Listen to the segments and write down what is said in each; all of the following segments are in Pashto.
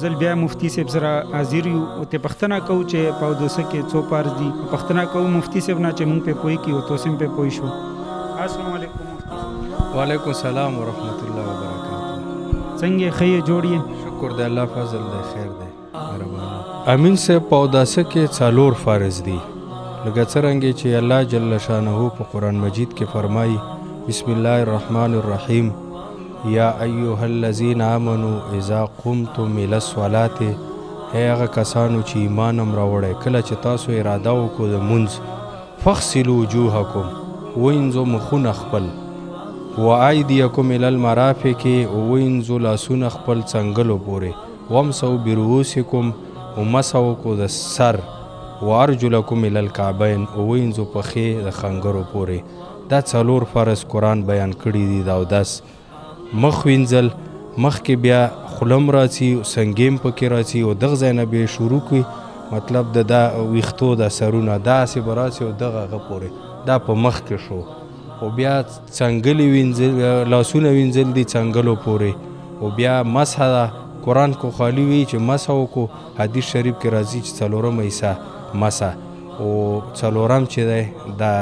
زل بیا مفتی صاحب سره حاضر یو او ته پښتنه کوو چې په اودسه کې څو پارس دي پښتنه کوو مفتی صاحب نه چې مونږ په پوي کې او تاسو هم په پوي شو. السلام علیکم مفتی. وعلیکم السلام ورحمت الله وبرکاته. څنګه خې جوړیه؟ شکر دی الله فضل دی خیر دی مهرباني. امین صاحب په اودسه کې څلور فرض دي لکه څرنګه چې الله جل شانه په قرآن مجید کې فرمایي بسم الله الرحمن الرحیم یا ایها الذین آمنوا اذا قمتم الى الصلاة هغه کسانو چې ایمان هم راوړی کله چې تاسو اراده وکړو د مونځ فغسلوا وجوهکم وینځو مخونه خپل وایدیکم الی المرافق وینځو لاسونه خپل څنګلو پورې وامسحوا برؤوسکم ومسح وکړو د سر وارجلکم الی الکعبین وینځو پښې د خنګرو پورې. دا څلور فرض قرآن بیان کړي دي د اودس. مخ وینځل مخکې بیا خولم راځي سنګیم پکې راځي او دغه ځای نه بیا شروع کړي مطلب د دا ویښتو د سرونه داسې به راسي او دغه هغه پورې دا په مخ کې شو او بیا څنګلې وینځل لاسونه وینځل دي څنګلو پورې او بیا مسح ده قرآن کو خالی وي چې مسح وکړو حدیث شریف کې راځي چې څلورم حصه مسح او څلورم چې دی دا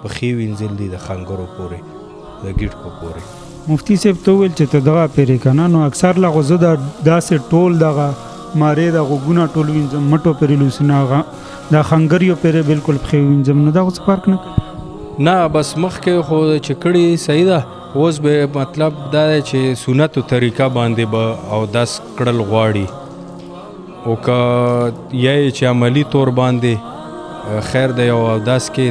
پښې وینځل دي د خنګرو پورې د ګیټکو پورې. مفتی صاحب ته ویل چې ته دغه پیرې کنه نو اکثر لا غوزه دا داسې ټول دغه مارې د غوګونه ټول وینځم مټو پرې لوسنه هغه دا خنګریو پرې بالکل پخې وینځم نو دا څه فرق نه کوي؟ نه بس مخکې خو چې کړي صحیح ده اوس به مطلب دا دی چې سنتو طریقه باندې به اودس کړل غواړي او که یا چې عملي طور باندې خیر دی او اودس کې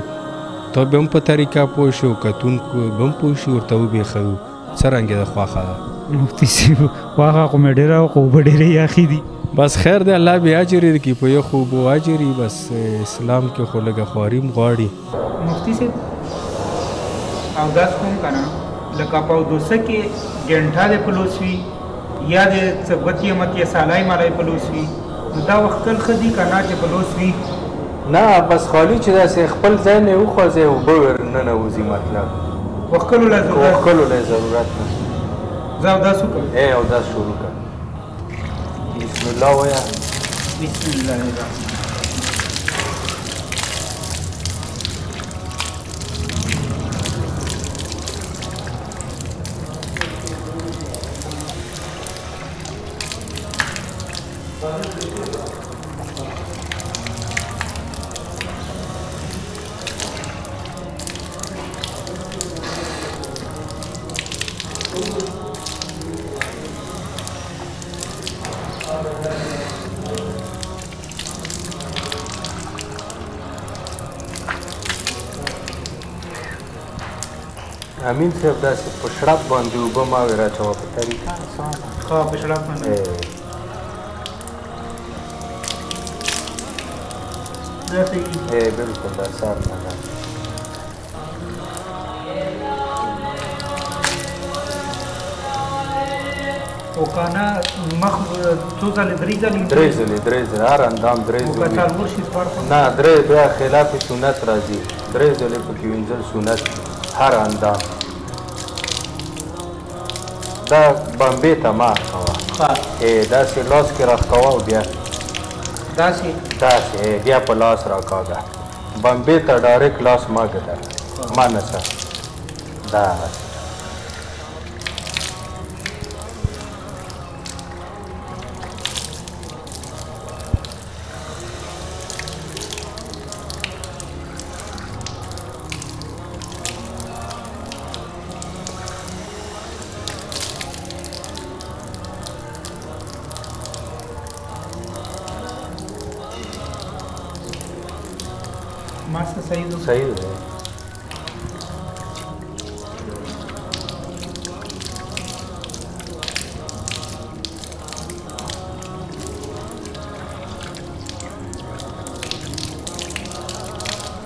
ته به هم په طریقه پوه شو کتونکو به هم پوه شي ورته وبېښو څرنګه د خواښه ده. مفتی صاحب واغه خو مې ډېره خو به ډېرې یخې دي بس خیر دی الله بې اجر یې کړي په یخو اوبو اجر یي بس اسلام کې خو لږه خواري هم غواړي. مفتی صاحب اودس کوم که نه لکه په اودسه کې ګنټه د پلوس وي یا د څه ګوتې متې سالای مالای پلوس وي نو دا وخت تل ښه دي که نه چې پلوس وي؟ نه بس خالی چې داسې خپل ځای نه وخوځئ اوبه ورننوځي مطلب وښکلو له ضرورت نه. زه اودس وکړم؟ اودس شروع کړه. بسم الله وایه. بسم الله الرحمن امین صاحب داسې په شړپ باندې اوبه ما وې راچوه په طریقه اسانه. ښه په شړپ باندې دا صحیح بالکل دا سار نه ده. او که نه مخ څو ځلې درې ځلې هر اندام درې ځلې او که څلور شي فرق نه درې بیا خلاف سنت راځي درې ځلې پکې وینځل سنت هر اندام. دا بمبې ته مات کوه داسې لاس کې راښکوه او بیا داسې بیا په لاس راکاږه بمبې ته ډایرکټ لاس مه ږده مه نڅه دغسې. ماسته صحیح ده صحیح ده.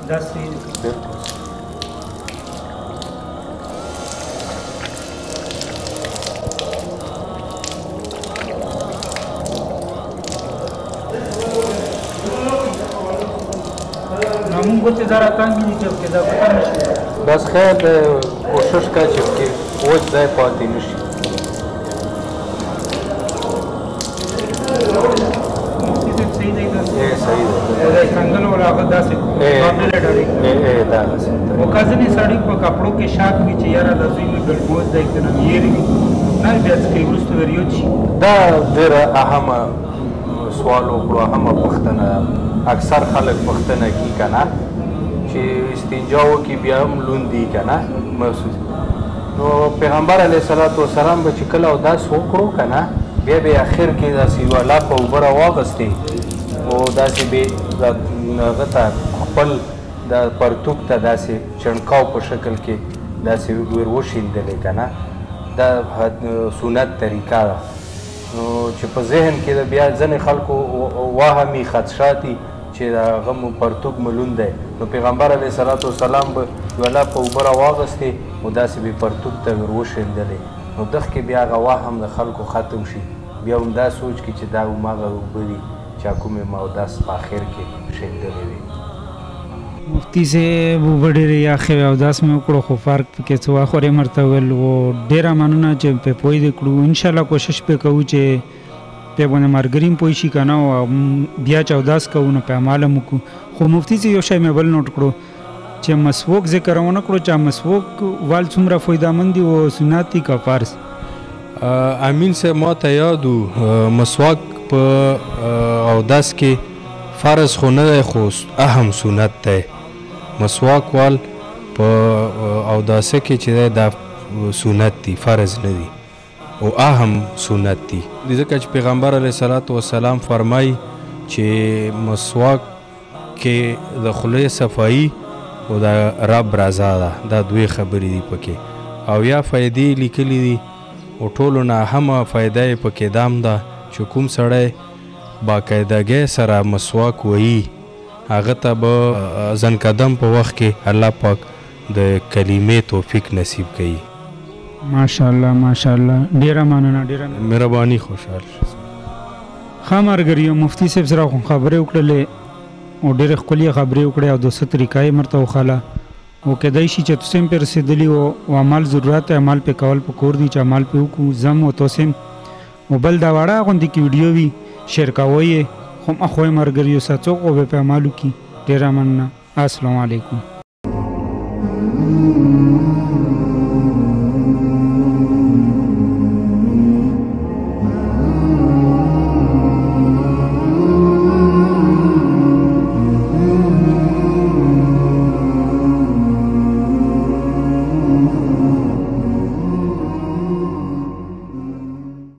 دا صحیح ده. بالکل ګوتې زره تانګې دي چې پکې دا پته نه شي. بس خیر دی کوشش کوه چې پکې وچ ځای پاتې نه شي. صحیح دی که صحیح دی. دا څنګه ول هغه داسې قابل ډاري داسې او که ځینې سړي په کپړو کې شاک وي چې یاره دا زوی مې ګلبوز دی که نه یېرې وي نه بیا څه کوي وروسته وریود شي. دا ډېره اهمه سوال وکړو اهمه پوښتنه اکثر خلک پوښتنه کوي که نه چې استنجا وکړي بیا هم لوند دي که نه محسوس. نو پیغمبر علیه الصلاة والسلام به چې کله اوداس وکړو که نه بیا به اخر کې داسې یوه لاپه اوبه راواغستې او داسې به هغه ته خپل د پرتوګ ته داسې چڼکاو په شکل کې داسې ور وشیندلې که نه دا سنت طریقه ده. نو چې په ذهن کې د بیا ځینې خلکو واهمي خدشاتي چې د هغه مو پرتوګ ملون دی نو پیغمبر علیه الصلاة والسلام به یوه لاپه اوبه راواغستې او داسې به پرتوګ ته ور وشیندلې نو دغه کې بیا هغه واهم د خلکو ختم شي بیا هم دا سوچ کې چې دا هماغه اوبه وي چې کومې ما اوداس په آخر کې شیندلې وي. مفتی صاحب اوبه ډېرې یخې وې اوداس مې وکړو خو فرق پکې څه واخورې مرته وویل و ډېره مننه چې پې پوه دې کړو انشاءالله کوشش پې کوو چې پې باندې ملګري هم پوه شي که نه او بیا چې اوداس کوو نو پې عمل هم وکړو. خو مفتی صاحب یو شی مې بل نوټ کړو چې مسواک ذکر ونه کړو چې مسواک وال څومره فایدهمند دي او سنت دي که فرض. امین صاحب ما ته یاد و مسواک په اوداس کې فرض خو نه دی خو اهم سنت دی. مسواک وال په اوداسه کې چې دی دا سنت دی فرض نه دی او اهم سنت دی ځکه چې پیغمبر علیه الصلاة والسلام فرمایي چې مسواک کې د خولې صفایي او د رب رضا ده دا دوی خبرې دي پکې او یا فایدې لیکلي دي او ټولو نه اهمه فایده یې پکې دام ده چې کوم سړی باقاعدګۍ سره مسواک وهي هغه ته به ځن قدم په وخت کې الله پاک د کلمې توفیق نصیب کوي. ماشاءالله ماشاءالله ډېره مننه ډېره مهرباني خوشحال شه. ښه ملګریو مفتي صاحب سره خو خبرې وکړلې او ډېرې ښکلې خبرې وکړې او دوسه طریقه یې مرته وښاله او کیدای شي چې تاسو هم پرې رسېدلي او عمل ضرورت دی عمل پې کول پکور دي چې عمل پې وکړو زم او تاسو هم او بل دا واړه غوندې کې ویډیو وي شیر کوئ یې خو اخوی ملګریو سره څوک او به پې عمل وکړي. ډېره مننه. السلام علیکم.